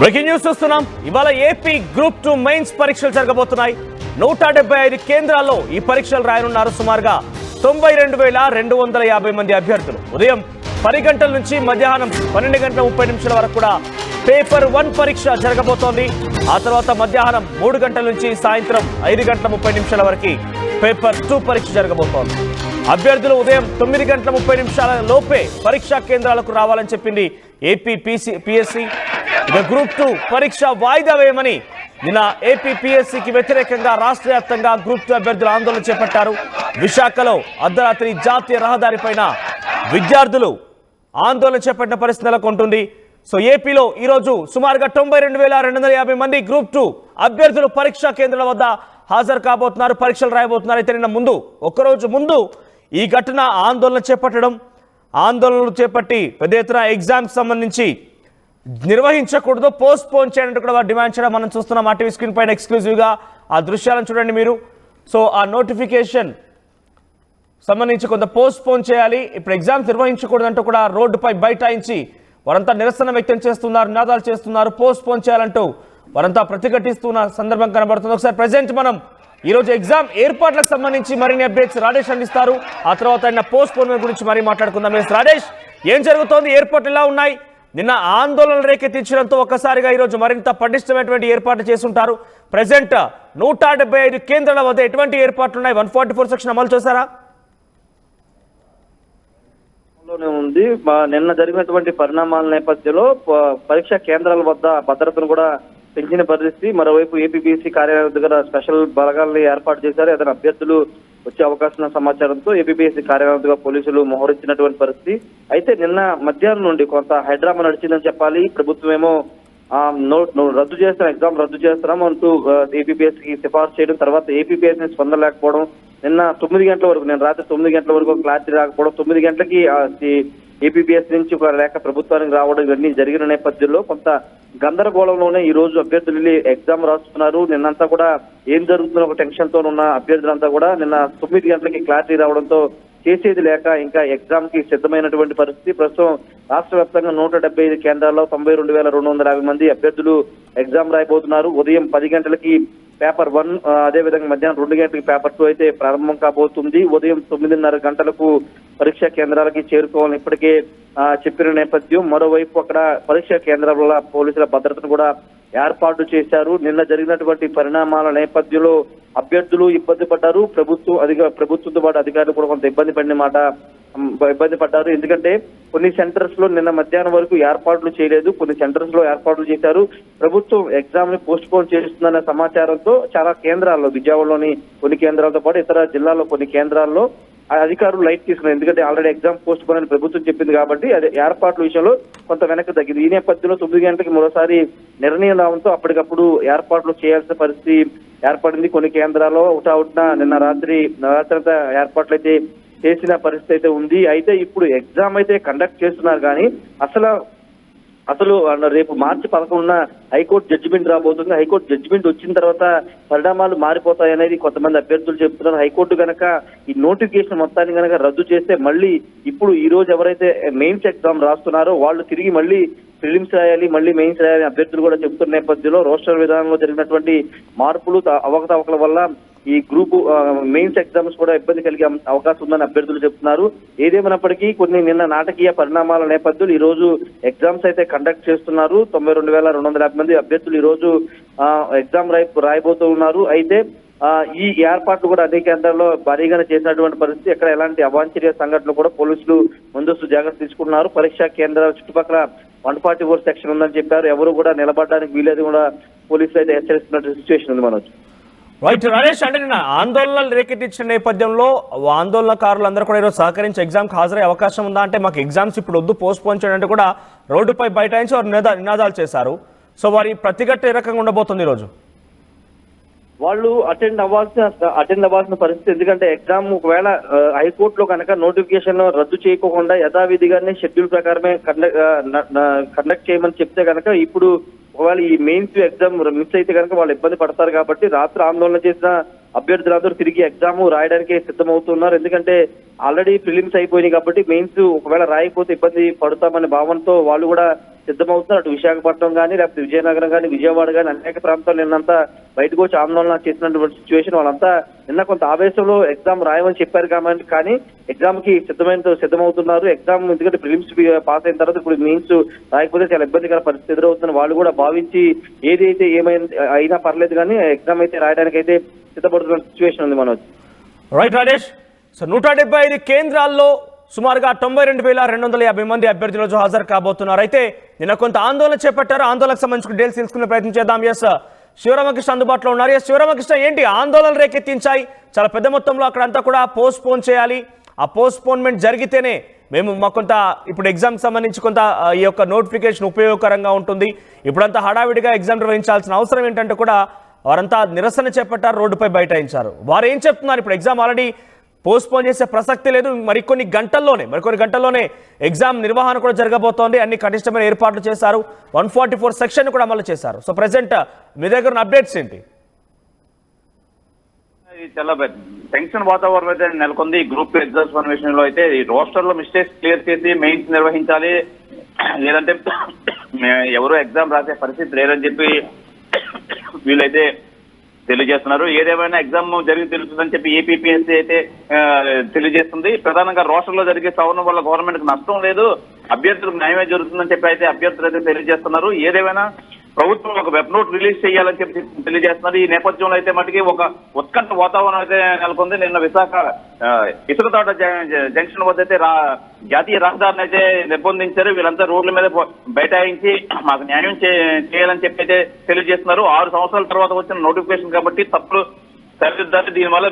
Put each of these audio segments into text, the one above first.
Breaking news చూస్తున్నాం. ఇవాళ AP group 2 mains పరీక్షలు జరగబోతున్నాయి. 175 కేంద్రాల్లో ఈ పరీక్షలు రాయనున్నారు. సుమారుగా 92,250 మంది అభ్యర్థులు. ఉదయం 10 గంటల నుంచి మధ్యాహ్నం 12:30 వరకు కూడా పేపర్ 1 పరీక్ష జరగబోతోంది. ఆ తర్వాత మధ్యాహ్నం 3 గంటల నుంచి సాయంత్రం 5:30 వరకు పేపర్ 2 పరీక్ష జరగబోతోంది. అభ్యర్థులు ఉదయం 9:30 లోపే పరీక్షా కేంద్రాలకు రావాలని చెప్పింది ఏపీ పిఎస్సి. గ్రూప్ 2 పరీక్ష వాయిదా వేయమని నిన్న ఏపీ పిఎస్సికి వ్యతిరేకంగా రాష్ట్ర వ్యాప్తంగా గ్రూప్ 2 అభ్యర్థులు ఆందోళన చేపట్టారు. విశాఖలో అర్ధరాత్రి జాతీయ రహదారిపైన విద్యార్థులు ఆందోళన చేపట్టిన పరిస్థితి నెలకొంటుంది. సో ఏపీలో ఈరోజు సుమారుగా 92,250 మంది గ్రూప్ 2 అభ్యర్థులు పరీక్షా కేంద్రాల వద్ద హాజరు కాబోతున్నారు, పరీక్షలు రాయబోతున్నారు. అయితే నిన్న ఒక్కరోజు ముందు ఈ ఘటన ఆందోళనలు చేపట్టి పెద్ద ఎత్తున ఎగ్జామ్స్ సంబంధించి నిర్వహించకూడదు, పోస్ట్ పోన్ చేయాలంటూ కూడా వారు డిమాండ్ చేయడం మనం చూస్తున్నాం. ఆ టీవీ స్క్రీన్ పైన ఎక్స్క్లూజివ్గా ఆ దృశ్యాలను చూడండి మీరు. సో ఆ నోటిఫికేషన్ సంబంధించి కొంత పోస్ట్ పోన్ చేయాలి, ఇప్పుడు ఎగ్జామ్స్ నిర్వహించకూడదంటూ కూడా రోడ్డుపై బైఠాయించి వారంతా నిరసన వ్యక్తం చేస్తున్నారు, నినాదాలు చేస్తున్నారు. పోస్ట్ పోన్ చేయాలంటూ వారంతా ప్రతిఘటిస్తున్న సందర్భం కనబడుతుంది. ఒకసారి ప్రజెంట్ మనం ఈరోజు ఎగ్జామ్ ఏర్పాట్లకు సంబంధించి మరిన్ని అప్డేట్స్ రాజేష్ అందిస్తారు. ఆ తర్వాత ఆయన పోస్ట్ పోన్ గురించి మరీ మాట్లాడుకుందాం. రాజేష్, ఏం జరుగుతోంది? ఏర్పాట్లు ఎలా ఉన్నాయి? నిన్న ఆందోళన రేకెత్తించడంతో ఒక్కసారిగా ఈరోజు మరింత పటిష్టమైనటువంటి ఏర్పాట్లు చేసుంటారు. ప్రజెంట్ 175 కేంద్రాల వద్ద ఎటువంటి ఏర్పాట్లు ఉన్నాయి? 144 సెక్షన్ అమలు చేశారా? ఉంది. నిన్న జరిగినటువంటి పరిణామాల నేపథ్యంలో పరీక్షా కేంద్రాల వద్ద భద్రతను కూడా పెంచిన పరిస్థితి. మరోవైపు ఏపీపీఎస్సీ కార్యాలయం దగ్గర స్పెషల్ బలగాల్ని ఏర్పాటు చేశారు. ఏదైనా అభ్యర్థులు వచ్చే అవకాశం సమాచారంతో ఏపీపీఎస్సీ కార్యాలయం దగ్గర పోలీసులు మోహరించినటువంటి పరిస్థితి. అయితే నిన్న మధ్యాహ్నం నుండి కొంత హైడ్రామా నడిచిందని చెప్పాలి. ప్రభుత్వం ఏమో రద్దు చేస్తాం, ఎగ్జామ్ రద్దు చేస్తున్నాం అంటూ ఏపీపీఎస్సీకి సిఫార్సు చేయడం, తర్వాత ఏపీపీఎస్సీ స్పందన లేకపోవడం, నిన్న 9 గంటల వరకు, నేను రాత్రి 9 గంటల వరకు క్లారిటీ రాకపోవడం, 9 గంటలకి ఏపీపీఎస్సీ నుంచి ఒక లేఖ ప్రభుత్వానికి రావడం, ఇవన్నీ జరిగిన నేపథ్యంలో కొంత గందరగోళంలోనే ఈ రోజు అభ్యర్థులు ఎగ్జామ్ రాస్తున్నారు. నిన్నంతా కూడా ఏం జరుగుతుందో ఒక టెన్షన్ తో ఉన్న అభ్యర్థులంతా కూడా నిన్న 9 గంటలకి క్లారిటీ రావడంతో చేసేది లేక ఇంకా ఎగ్జామ్ కి సిద్ధమైనటువంటి పరిస్థితి. ప్రస్తుతం రాష్ట్ర వ్యాప్తంగా 175 కేంద్రాల్లో 92,250 మంది అభ్యర్థులు ఎగ్జామ్ రాయబోతున్నారు. ఉదయం 10 గంటలకి పేపర్ 1, అదేవిధంగా మధ్యాహ్నం 2 గంటలకి పేపర్ 2 అయితే ప్రారంభం కాబోతుంది. ఉదయం 9:30 గంటలకు పరీక్షా కేంద్రాలకి చేరుకోవాలని ఇప్పటికే చెప్పిన నేపథ్యం. మరోవైపు అక్కడ పరీక్షా కేంద్రాల పోలీసుల భద్రతను కూడా ఏర్పాటు చేశారు. నిన్న జరిగినటువంటి పరిణామాల నేపథ్యంలో అభ్యర్థులు ఇబ్బంది పడ్డారు, ప్రభుత్వంతో పాటు అధికారులు కూడా కొంత ఇబ్బంది పడ్డారు. ఎందుకంటే కొన్ని సెంటర్స్ లో నిన్న మధ్యాహ్నం వరకు ఏర్పాట్లు చేయలేదు, కొన్ని సెంటర్స్ లో ఏర్పాట్లు చేశారు. ప్రభుత్వం ఎగ్జామ్ ని పోస్ట్ పోన్ చేస్తుందన్న సమాచారంతో చాలా కేంద్రాల్లో, విజయవాడలోని కొన్ని కేంద్రాలతో పాటు ఇతర జిల్లాల్లో కొన్ని కేంద్రాల్లో అధికారులు లైట్ తీసుకున్నారు. ఎందుకంటే ఆల్రెడీ ఎగ్జామ్ పోస్ట్ పోన్ అని ప్రభుత్వం చెప్పింది కాబట్టి అది ఏర్పాట్ల విషయంలో కొంత వెనక్కి తగ్గింది. ఈ నేపథ్యంలో 9 గంటలకి మరోసారి నిర్ణయం రావడంతో అప్పటికప్పుడు ఏర్పాట్లు చేయాల్సిన పరిస్థితి ఏర్పడింది. కొన్ని కేంద్రాల్లో ఒకటా నిన్న రాత్రి అంతా ఏర్పాట్లు అయితే చేసిన పరిస్థితి అయితే ఉంది. అయితే ఇప్పుడు ఎగ్జామ్ అయితే కండక్ట్ చేస్తున్నారు కానీ అసలు రేపు మార్చి 11న హైకోర్టు జడ్జిమెంట్ రాబోతుంది. హైకోర్టు జడ్జిమెంట్ వచ్చిన తర్వాత పరిణామాలు మారిపోతాయి అనేది కొంతమంది అభ్యర్థులు చెప్తున్నారు. హైకోర్టు గనక ఈ నోటిఫికేషన్ మొత్తాన్ని గనక రద్దు చేస్తే మళ్ళీ ఇప్పుడు ఈ రోజు ఎవరైతే మెయిన్స్ ఎగ్జామ్ రాస్తున్నారో వాళ్ళు తిరిగి మళ్ళీ ప్రిలిమ్స్ రాయాలి, మళ్ళీ మెయిన్స్ రాయాలి అభ్యర్థులు కూడా చెప్తున్న నేపథ్యంలో రోస్టర్ విధానంలో జరిగినటువంటి మార్పులు, అవకతవకల వల్ల ఈ గ్రూప్ మెయిన్స్ ఎగ్జామ్స్ కూడా ఇబ్బంది కలిగే అవకాశం ఉందని అభ్యర్థులు చెప్తున్నారు. ఏదేమైనప్పటికీ కొన్ని నిన్న నాటకీయ పరిణామాల నేపథ్యంలో ఈ రోజు ఎగ్జామ్స్ అయితే కండక్ట్ చేస్తున్నారు. 92,250 మంది అభ్యర్థులు ఈ రోజు ఎగ్జామ్ రాయబోతూ ఉన్నారు. అయితే ఈ ఏర్పాట్లు కూడా అనేక కేంద్రాల్లో భారీగానే చేసినటువంటి పరిస్థితి. ఎక్కడ ఎలాంటి అవాంఛనీయ సంఘటనలు కూడా పోలీసులు ముందస్తు జాగ్రత్త తీసుకుంటున్నారు. పరీక్షా కేంద్రాల చుట్టుపక్కల 144 సెక్షన్ ఉందని చెప్పారు. ఎవరు కూడా నిలబడడానికి వీలేదు కూడా పోలీసులు అయితే హెచ్చరిస్తున్న సిచ్యువేషన్ ఉంది. మనోజ్, రైట్ రాజేష్, అంటే నిన్న ఆందోళనలు రేకెత్తించిన నేపథ్యంలో ఆందోళనకారులందరూ కూడా ఈరోజు సహకరించి ఎగ్జామ్కి హాజరయ్యే అవకాశం ఉందా? అంటే మాకు ఎగ్జామ్స్ ఇప్పుడు వద్దు, పోస్ట్ పోన్ చేయండి కూడా రోడ్డుపై బైఠాయించి వారు నినాదాలు చేశారు. సో వారి ప్రతిఘటన ఏ రకంగా ఉండబోతుంది ఈరోజు? వాళ్ళు అటెండ్ అవ్వాల్సిన పరిస్థితి. ఎందుకంటే ఎగ్జామ్ ఒకవేళ హైకోర్టులో కనుక నోటిఫికేషన్ రద్దు చేయకోకుండా యథావిధిగానే షెడ్యూల్ ప్రకారమే కండక్ట్ చేయమని చెప్తే కనుక ఇప్పుడు ఒకవేళ ఈ మెయిన్స్ ఎగ్జామ్ మిస్ అయితే కనుక వాళ్ళు ఇబ్బంది పడతారు. కాబట్టి రాత్రి ఆందోళన చేసిన అభ్యర్థులందరూ తిరిగి ఎగ్జామ్ రాయడానికి సిద్ధమవుతున్నారు. ఎందుకంటే ఆల్రెడీ ప్రిలిమ్స్ అయిపోయినాయి కాబట్టి మెయిన్స్ ఒకవేళ రాయకపోతే ఇబ్బంది పడతామనే భావనతో వాళ్ళు కూడా సిద్ధమవుతున్నారు. అటు విశాఖపట్నం కానీ లేకపోతే విజయనగరం కానీ విజయవాడ కానీ అనేక ప్రాంతాలు నిన్నంతా బయటకు వచ్చి ఆందోళన చేసినటువంటి సిచ్యువేషన్. వాళ్ళంతా నిన్న కొంత ఆవేశంలో ఎగ్జామ్ రాయమని చెప్పారు కానీ ఎగ్జామ్ కి సిద్ధమవుతున్నారు. ఎగ్జామ్ ఎందుకంటే ప్రిలిమ్స్ పాస్ అయిన తర్వాత ఇప్పుడు మెయిన్స్ రాయకపోతే చాలా ఇబ్బందికర పరిస్థితి ఎదురవుతుంది వాళ్ళు కూడా భావించి ఏదైతే అయినా పర్లేదు కానీ ఎగ్జామ్ అయితే రాయడానికి అయితే సిద్ధపడుతున్న సిచ్యువేషన్ ఉంది మనోజ్. రైట్ రాజేష్. సో 175 కేంద్రాల్లో సుమారుగా 92,250 మంది అభ్యర్థులు రోజు హాజరు కాబోతున్నారు. అయితే నిన్న కొంత ఆందోళన చేపట్టారు. ఆందోళనకు సంబంధించిన డీటెయిల్స్ తెలుసుకునే ప్రయత్నం చేద్దాం. ఎస్ శివరామకృష్ణ అందుబాటులో ఉన్నారు. ఎస్ శివరామకృష్ణ, ఏంటి ఆందోళన రేకెత్తించాయి? చాలా పెద్ద మొత్తంలో అక్కడంతా కూడా పోస్ట్ పోన్ చేయాలి. ఆ పోస్ట్ పోన్మెంట్ జరిగితేనే మేము మాకు కొంత ఇప్పుడు ఎగ్జామ్కి సంబంధించి కొంత ఈ యొక్క నోటిఫికేషన్ ఉపయోగకరంగా ఉంటుంది. ఇప్పుడంతా హడావిడిగా ఎగ్జామ్ నిర్వహించాల్సిన అవసరం ఏంటంటే కూడా వారంతా నిరసన చేపట్టారు, రోడ్డుపై బైఠాయించారు. వారు ఏం చెప్తున్నారు? ఇప్పుడు ఎగ్జామ్ ఆల్రెడీ పోస్ట్ పోన్ చేసే ప్రసక్తి లేదు. మరికొన్ని గంటల్లోనే ఎగ్జామ్ నిర్వహణ కూడా జరగబోతోంది. అన్ని కనిష్టమైన ఏర్పాట్లు చేశారు. 144 సెక్షన్ కూడా అమలు చేశారు. సో ప్రెసెంట్ మీ దగ్గర ఉన్న అప్డేట్స్ ఏంటి? చాలా టెన్షన్ వాతావరణం అయితే నెలకొంది. గ్రూప్ ఎగ్జామినేషన్ లో అయితే ఈ రోస్టర్ లో మిస్టేక్స్ క్లియర్ చేసి మెయిన్స్ నిర్వహించాలి, లేదంటే ఎవరు ఎగ్జామ్ రాసే పరిస్థితి లేదని చెప్పి వీళ్ళైతే తెలియజేస్తున్నారు. ఏదేమైనా ఎగ్జామ్ జరిగి తెలుస్తుందని చెప్పి ఏపీపీఎస్సీ అయితే తెలియజేస్తుంది. ప్రధానంగా రోస్టర్లో జరిగే సవరణ వల్ల గవర్నమెంట్ కు నష్టం లేదు, అభ్యర్థులకు న్యాయమే జరుగుతుందని చెప్పి అయితే అభ్యర్థులు అయితే తెలియజేస్తున్నారు. ఏదేమైనా ప్రభుత్వం ఒక వెబ్ నోట్ రిలీజ్ చేయాలని చెప్పి తెలియజేస్తున్నారు. ఈ నేపథ్యంలో అయితే మటుకి ఒక ఉత్కంఠ వాతావరణం అయితే నెలకొంది. నిన్న విశాఖ ఇసుకతోట జంక్షన్ వద్ద అయితే జాతీయ రహదారిని అయితే నిర్బంధించారు. వీళ్ళంతా రోడ్ల మీద బైఠాయించి మాకు న్యాయం చేయాలని చెప్పి అయితే తెలియజేస్తున్నారు. 6 సంవత్సరాల తర్వాత వచ్చిన నోటిఫికేషన్ కాబట్టి తప్పులు సరిదిద్దాలి. దీనివల్ల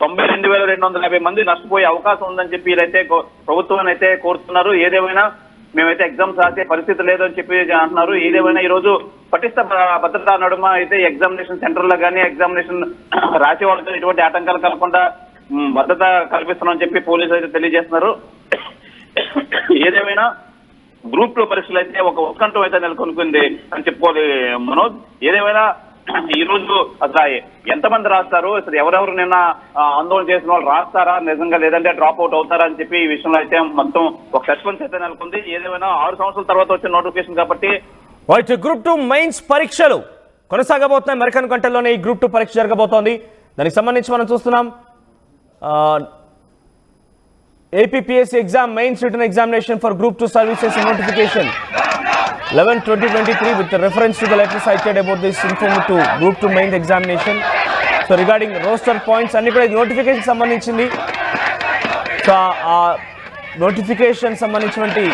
92,250 మంది నష్టపోయే అవకాశం ఉందని చెప్పి వీరైతే ప్రభుత్వాన్ని అయితే కోరుతున్నారు. ఏదేమైనా మేమైతే ఎగ్జామ్స్ రాసే పరిస్థితి లేదని చెప్పి అంటున్నారు. ఏదేమైనా ఈ రోజు పటిష్ట భద్రతా నడుమ అయితే ఎగ్జామినేషన్ సెంటర్లో కానీ ఎగ్జామినేషన్ రాసే వాళ్ళతో ఎటువంటి ఆటంకాలు కలగకుండా భద్రత కల్పిస్తున్నామని చెప్పి పోలీసులు అయితే తెలియజేస్తున్నారు. ఏదేమైనా గ్రూప్ 2 పరీక్షలు అయితే ఒక ఉత్కంఠం అయితే నెలకొనుకుంది అని చెప్పుకోవాలి మనోజ్. ఏదేమైనా ఈ రోజు అసలు ఎంతమంది రాస్తారు, అసలు ఎవరెవరు నిన్న ఆందోళన చేసిన వాళ్ళు రాస్తారా నిజంగా, లేదంటే డ్రాప్ అవుట్ అవుతారా అని చెప్పి ఈ విషయంలో అయితే మొత్తం ఒక సస్పెన్స్ అయితే నెలకొంది. ఏదేమైనా 6 సంవత్సరాల తర్వాత వచ్చిన నోటిఫికేషన్ కాబట్టి గ్రూప్ 2 మెయిన్స్ పరీక్షలు కొనసాగబోతున్నాయి. మరికొన్ని గంటల్లోనే ఈ గ్రూప్ 2 పరీక్ష జరగబోతోంది. దానికి సంబంధించి మనం చూస్తున్నాం APPSC exam mains written examination for group 2 services notification 11/2023 with reference to the letter cited about this informed to group 2 main examination. So regarding roster points అన్ని కూడా నోటిఫికేషన్ సంబంధించింది. సో ఆ నోటిఫికేషన్ సంబంధించినటువంటి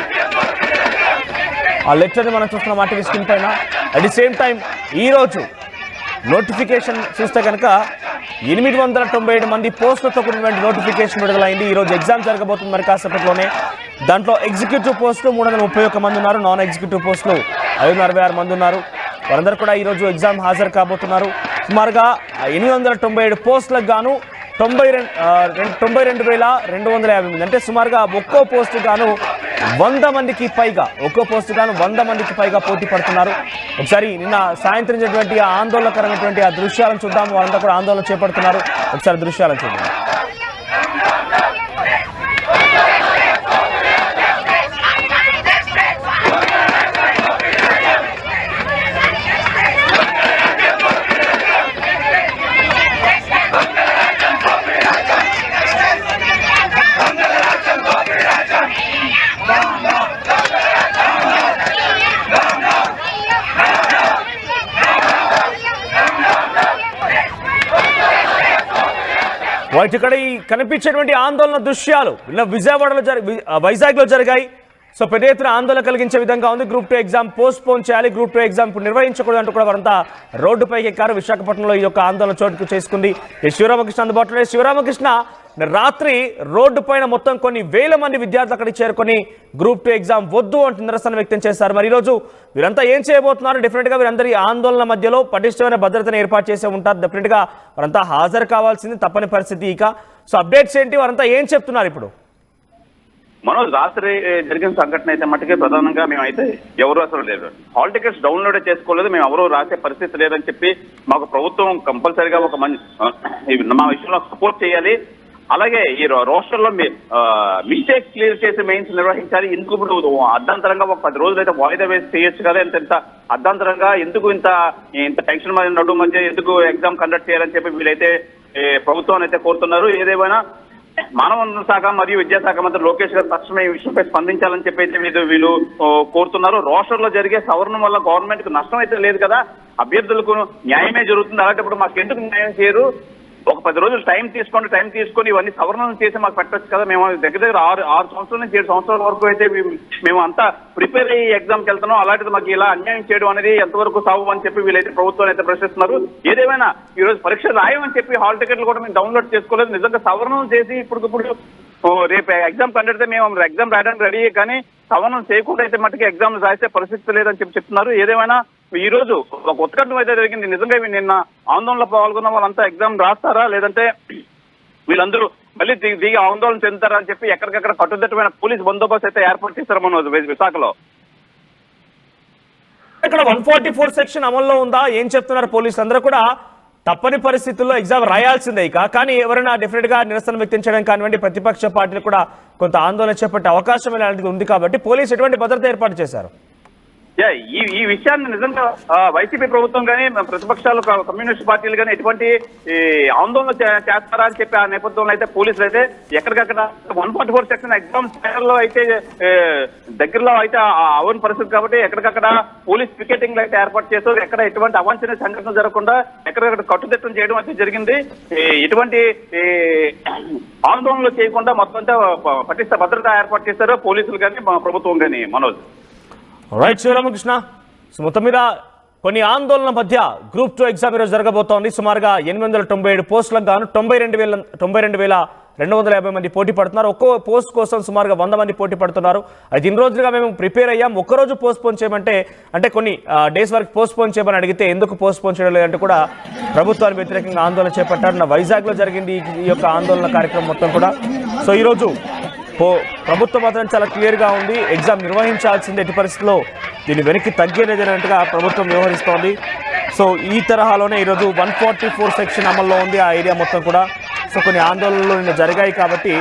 ఆ లెటర్ని మనం చూస్తున్నాం ఆర్టీవీ స్క్రీన్ పైన. అట్ ది సేమ్ టైం ఈరోజు నోటిఫికేషన్ చూస్తే కనుక 897 మంది పోస్టులతో కూడినటువంటి నోటిఫికేషన్ విడుదలైంది. ఈరోజు ఎగ్జామ్ జరగబోతుంది మరి కాసేపట్లోనే. దాంట్లో ఎగ్జిక్యూటివ్ పోస్టులు 331 మంది ఉన్నారు, నాన్ ఎగ్జిక్యూటివ్ పోస్టులు 566 మంది ఉన్నారు. వారందరూ కూడా ఈరోజు ఎగ్జామ్ హాజరు కాబోతున్నారు. సుమారుగా 897 పోస్టులకు గాను 92,250 మంది, అంటే సుమారుగా ఒక్కో పోస్టు గాను 100 మందికి పైగా పోటీ పడుతున్నారు. ఒకసారి నిన్న సాయంత్రం జరిగినటువంటి ఆందోళనకరమైనటువంటి ఆ దృశ్యాలను చూద్దాం. వారంతా కూడా ఆందోళన చేపడుతున్నారు. ఒకసారి దృశ్యాలను చూద్దాం. వాటి ఇక్కడ ఈ కనిపించేటువంటి ఆందోళన దృశ్యాలు విజయవాడలో వైజాగ్లో జరిగాయి. సో పెద్ద ఎత్తున ఆందోళన కలిగించే విధంగా ఉంది. గ్రూప్ 2 ఎగ్జామ్ పోస్ట్ పోన్ చేయాలి, గ్రూప్ 2 ఎగ్జామ్ నిర్వహించకూడదు అంటూ కూడా వారంతా రోడ్డుపైకి ఎక్కారు. విశాఖపట్నంలో ఈ యొక్క ఆందోళన చోటుకు చేసుకుంది. శివరామకృష్ణ అందుబాటులో. శివరామకృష్ణ, రాత్రి రోడ్డు పైన మొత్తం కొన్ని వేల మంది విద్యార్థులు అక్కడికి చేరుకొని గ్రూప్ 2 ఎగ్జామ్ వద్దు అంటూ నిరసన వ్యక్తం చేశారు. మరి ఈరోజు వీరంతా ఏం చేయబోతున్నారు? డెఫినెట్గా వీరందరి ఆందోళన మధ్యలో పటిష్టమైన భద్రతను ఏర్పాటు చేసే ఉంటారు. డెఫినెట్గా వారంతా హాజరు కావాల్సింది తప్పని పరిస్థితి. ఇక సో అప్డేట్స్ ఏంటి? వారంతా ఏం చెప్తున్నారు ఇప్పుడు? మనోజ్, రాత్రి జరిగిన సంఘటన అయితే మట్టుకే ప్రధానంగా మేమైతే ఎవరు అసలు లేదు, హాల్ టికెట్స్ డౌన్లోడ్ చేసుకోలేదు, మేము ఎవరు రాసే పరిస్థితి లేదని చెప్పి మాకు ప్రభుత్వం కంపల్సరీగా ఒక మా విషయంలో సపోర్ట్ చేయాలి. అలాగే ఈ రోస్టర్లో మిస్టేక్స్ క్లియర్ చేసి మెయిన్స్ నిర్వహించాలి. ఎందుకు ఇప్పుడు అర్ధాంతరంగా ఒక 10 రోజులు అయితే వాయిదా వేసి చేయొచ్చు కదా, ఇంత అర్ధాంతరంగా ఎందుకు ఇంత టెన్షన్ నడు మధ్య ఎందుకు ఎగ్జామ్ కండక్ట్ చేయాలని చెప్పి వీళ్ళైతే ప్రభుత్వాన్ని అయితే కోరుతున్నారు. ఏదేమైనా మానవ వనరుల శాఖ మరియు విద్యాశాఖ మంత్రి లోకేష్ గారు తక్షణమే ఈ విషయంపై స్పందించాలని చెప్పి అయితే వీళ్ళు కోరుతున్నారు. రోస్టర్లో జరిగే సవరణ వల్ల గవర్నమెంట్ కు నష్టం అయితే లేదు కదా, అభ్యర్థులకు న్యాయమే జరుగుతుంది. అలాంటప్పుడు మాకు ఎందుకు న్యాయం చేయరు? ఒక 10 రోజులు టైం తీసుకొని ఇవన్నీ సవరణలు చేసి మాకు పెట్టచ్చు కదా. మేము దగ్గర 6 సంవత్సరాల నుంచి 7 సంవత్సరాల వరకు అయితే మేము అంతా ప్రిపేర్ అయ్యి ఎగ్జామ్కి వెళ్తున్నాం. అలాంటిది మాకు ఇలా అన్యాయం చేయడం అనేది ఎంతవరకు సాగు అని చెప్పి వీళ్ళైతే ప్రభుత్వాన్ని అయితే ప్రశ్నిస్తున్నారు. ఏదేమైనా ఈ రోజు పరీక్ష రాయమని చెప్పి హాల్ టికెట్లు కూడా మేము డౌన్లోడ్ చేసుకోలేదు. నిజంగా సవరణలు చేసి ఇప్పుడు రేపు ఎగ్జామ్ కండక్ట్ అయితే మేము ఎగ్జామ్ రాయడానికి రెడీ, కానీ సవరణం చేయకుండా అయితే మట్టుకు ఎగ్జామ్ రాసే పరిస్థితి లేదని చెప్పి చెప్తున్నారు. ఏదేమైనా ఈ రోజు ఒక ఉత్కంఠం అయితే జరిగింది. నిజంగా నిన్న ఆందోళనలో పాల్గొన్న వాళ్ళంతా ఎగ్జామ్ రాస్తారా, లేదంటే వీళ్ళందరూ మళ్ళీ దిగి ఆందోళన చెందుతారా అని చెప్పి ఎక్కడికక్కడ కట్టుదిట్టమైన పోలీస్ బందోబస్తు అయితే ఏర్పాటు చేశారు మనోజ్ విశాఖలో. ఇక్కడ 144 సెక్షన్ అమల్లో ఉందా? ఏం చెప్తున్నారు పోలీసులు? అందరూ కూడా తప్పని పరిస్థితుల్లో ఎగ్జామ్ రాయాల్సిందే ఇక, కానీ ఎవరైనా డెఫినెట్ గా నిరసన వ్యక్తం చేయడం కానివ్వండి, ప్రతిపక్ష పార్టీలు కూడా కొంత ఆందోళన చేపట్టే అవకాశం ఇలాంటిది ఉంది కాబట్టి పోలీసు ఎటువంటి భద్రత ఏర్పాటు చేశారు? ఈ విషయాన్ని నిజంగా వైసీపీ ప్రభుత్వం కానీ ప్రతిపక్షాలు కమ్యూనిస్ట్ పార్టీలు కానీ ఎటువంటి ఆందోళన చేస్తారా అని చెప్పి ఆ నేపథ్యంలో అయితే పోలీసులు అయితే ఎక్కడికక్కడ 144 సెక్షన్ ఎగ్జామ్ సెంటర్ లో అయితే దగ్గరలో అయితే అవని పరిస్థితి కాబట్టి ఎక్కడికక్కడ పోలీస్ పికెటింగ్ అయితే ఏర్పాటు చేస్తారు. ఎక్కడ ఎటువంటి అవాంఛనీయ సంఘటనలు జరగకుండా ఎక్కడికక్కడ కట్టుదిట్టం చేయడం అయితే జరిగింది. ఎటువంటి ఆందోళనలు చేయకుండా మొత్తం అంతా పటిష్ట భద్రత ఏర్పాటు చేశారు పోలీసులు కానీ ప్రభుత్వం కానీ. మనోజ్, రైట్ శివరామకృష్ణ, మొత్తం మీద కొన్ని ఆందోళన మధ్య గ్రూప్ 2 ఎగ్జామ్ ఈరోజు జరగబోతోంది. సుమారుగా 897 పోస్టులకు గాను 92,250 మంది పోటీ పడుతున్నారు. ఒక్కో పోస్ట్ కోసం సుమారుగా 100 మంది పోటీ పడుతున్నారు. అయితే ఇన్ని రోజులుగా మేము ప్రిపేర్ అయ్యాం, ఒక్కరోజు పోస్ట్పోన్ చేయమంటే అంటే కొన్ని డేస్ వరకు పోస్ట్పోన్ చేయమని అడిగితే ఎందుకు పోస్ట్పోన్ చేయడం లేదంటే కూడా ప్రభుత్వానికి వ్యతిరేకంగా ఆందోళన చేపట్టారు. వైజాగ్లో జరిగింది ఈ యొక్క ఆందోళన కార్యక్రమం మొత్తం కూడా. సో ఈరోజు ప్రభుత్వం మాత్రం చాలా క్లియర్గా ఉంది, ఎగ్జామ్ నిర్వహించాల్సింది, ఎట్టి పరిస్థితుల్లో దీన్ని వెనక్కి తగ్గేలేదన్నట్టుగా ప్రభుత్వం వ్యవహరిస్తోంది. సో ఈ తరహాలోనే ఈరోజు 144 సెక్షన్ అమల్లో ఉంది ఆ ఏరియా మొత్తం కూడా. సో కొన్ని ఆందోళనలు నిన్న జరిగాయి కాబట్టి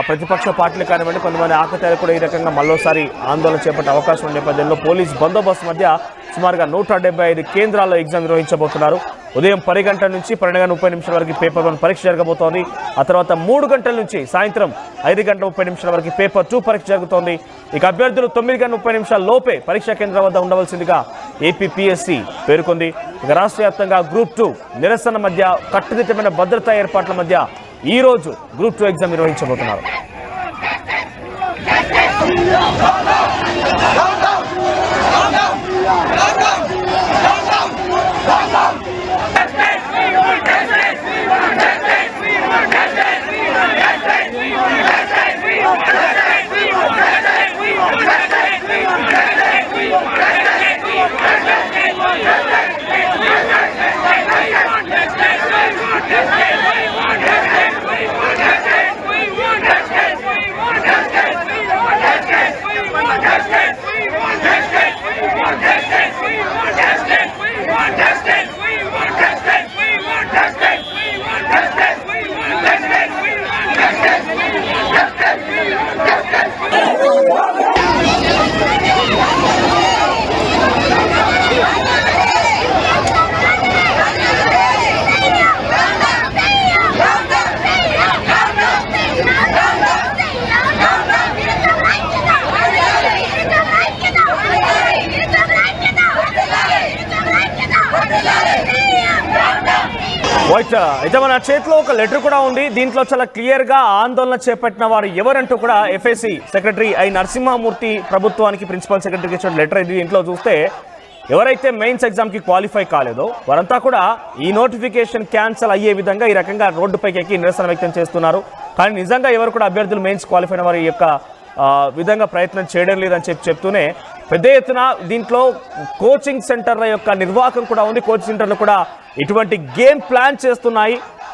ప్రతిపక్ష పార్టీలు కానివ్వండి, కొంతమంది ఆకతాయిలు కూడా ఈ రకంగా మరోసారి ఆందోళన చేపట్టే అవకాశం ఉన్న నేపథ్యంలో పోలీస్ బందోబస్తు మధ్య సుమారుగా 175 కేంద్రాల్లో ఎగ్జామ్ నిర్వహించబోతున్నారు. ఉదయం 10 గంటల నుంచి 12:30 వరకు పేపర్ 1 పరీక్ష జరగబోతోంది. ఆ తర్వాత 3 గంటల నుంచి సాయంత్రం 5:30 వరకు పేపర్ 2 పరీక్ష జరుగుతోంది. ఇక అభ్యర్థులు 9:30 లోపే పరీక్షా కేంద్రం వద్ద ఉండవలసిందిగా ఏపీపీఎస్సీ పేర్కొంది. ఇక రాష్ట్ర వ్యాప్తంగా గ్రూప్ 2 నిరసన మధ్య కట్టుదిట్టమైన భద్రతా ఏర్పాట్ల మధ్య ఈ రోజు గ్రూప్ 2 ఎగ్జామ్ నిర్వహించబోతున్నారు. అయితే మన చేతిలో ఒక లెటర్ కూడా ఉంది. దీంట్లో చాలా క్లియర్ గా ఆందోళన చేపట్టిన వారు ఎవరంటూ కూడా ఎఫ్ఎస్సి సెక్రటరీ ఐ నరసింహమూర్తి ప్రభుత్వానికి ప్రిన్సిపల్ సెక్రటరీకి ఇచ్చిన లెటర్ ఇది. దీంట్లో చూస్తే ఎవరైతే మెయిన్స్ ఎగ్జామ్ కి క్వాలిఫై కాలేదో వారంతా కూడా ఈ నోటిఫికేషన్ క్యాన్సిల్ అయ్యే విధంగా ఈ రకంగా రోడ్డుపైకి ఎక్కి నిరసన వ్యక్తం చేస్తున్నారు. కానీ నిజంగా ఎవరు కూడా అభ్యర్థులు మెయిన్స్ క్వాలిఫై అయిన వారి యొక్క విధంగా ప్రయత్నం చేయడం లేదని చెప్తూనే పెద్ద ఎత్తున దీంట్లో కోచింగ్ సెంటర్ల యొక్క నిర్వాహకం కూడా ఉంది. కోచింగ్ సెంటర్లు కూడా ఇటువంటి గేమ్ ప్లాన్ చేస్తున్నాయి.